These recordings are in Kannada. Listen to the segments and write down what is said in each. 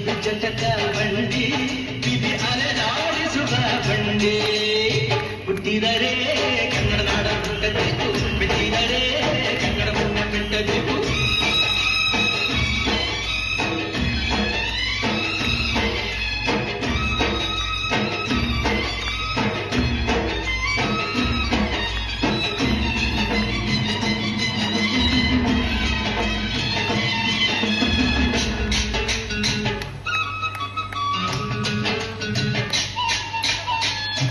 ಇದು ಜಟಕ ಬಂಡಿ ಬಿದಿ ಅಲೆದಾಡಿಸುವ ಬಂಡಿ ಹುಟ್ಟಿದರೆ ಕನ್ನಡ ನಾಡ ಹುಟ್ಟಬೇಕು ಬಿಟ್ಟಿದರೆ ಕನ್ನಡ ಮುನ್ನ ಬಿಟ್ಟಬೇಕು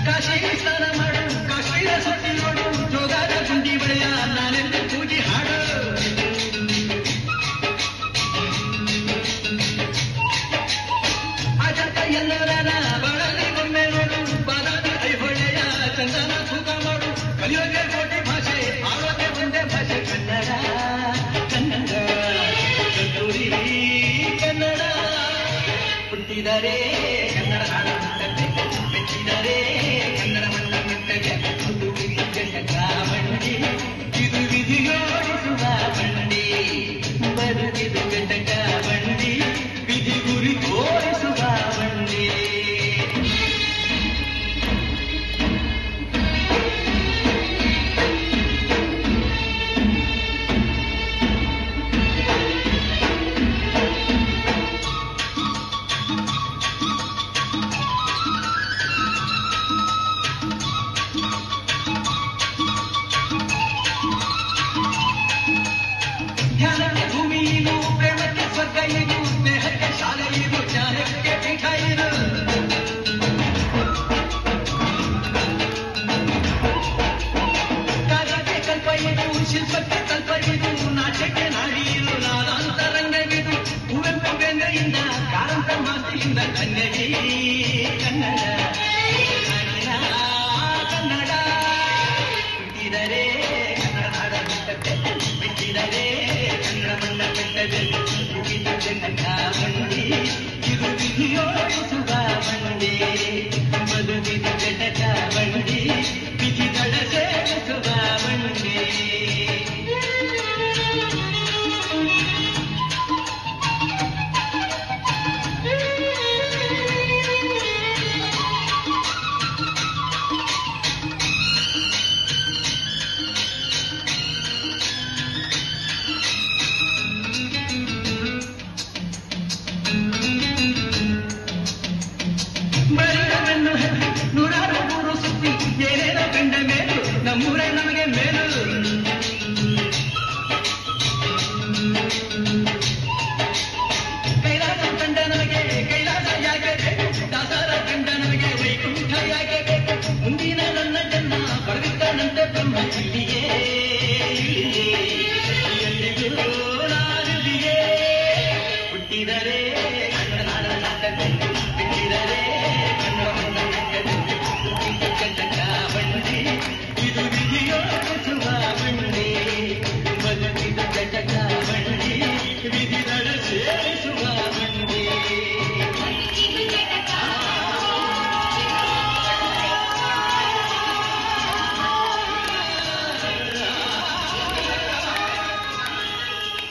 ಕಾಶಿ ಸ್ನಾನ ಮಾಡು ಕಾಶ್ಮೀರ ಸುತ್ತಿ ನೋಡು ಜೋಗಾದ ಗುಂಡಿ ಬಳೆಯ ನಾನೆಂದು ಕೂಗಿ ಹಾಡು ಆಜಾತ ಎಲ್ಲರ ಬಳಲಿ ಒಮ್ಮೆ ನೋಡು ಬಾದಾಮಿ ಐಹೊಳೆಯ ಚಂದನ ತೂಕ ಮಾಡು ಕಲಿಯೋಗೆ ಕೋಟಿ ಭಾಷೆ ಆಡೋಕೆ ಒಂದೇ ಭಾಷೆ ಕನ್ನಡ ಕನ್ನಡ ಕಸ್ತೂರಿ ಕನ್ನಡ ಹುಟ್ಟಿದರೆ ಕನ್ನಡ ನಾಡು ಹುಟ್ಟಬೇಕು ಮೆಚ್ಚಿದರೆ ಕನ್ನಡ ಮಣ್ಣ ಮೆಟ್ಟಗೆ ಜಟಕ ಬಂಡಿ ಇದು ವಿಧಿಯೋಡಿಸುವ ಬಂಡಿ ಬದುಕಿದು ಜಟಕ ಬಂಡಿ ವಿಧಿ ಗುರಿ ತೋರಿಸುವ ಬಂಡಿ ಧ್ಯಾನಕ್ಕೆ ಭೂಮಿ ಇದು ಪ್ರೇಮಕ್ಕೆ ಸ್ವರ್ಗ ಇದು ಸ್ನೇಹಕ್ಕೆ ಶಾಲೆ ಇದು ಜ್ಞಾನಕ್ಕೆ ಪೀಠ ಇದು ಕಾರ್ಯಕ್ಕೆ ಕಲ್ಪ ಇದು ಶಿಲ್ಪಕ್ಕೆ ಕಲ್ಪ ಇದು ನಾಟ್ಯಕ್ಕೆ ನಾಡಿ ಇದು ನಾನಾಂತರಂಗವಿದು ಕುವೆಂಪು ಬೆಂದೆಯಿಂದ ಕಾರಂತ ಮಾತೆಯಿಂದ ಕನ್ನಡಿ ಕನ್ನಡ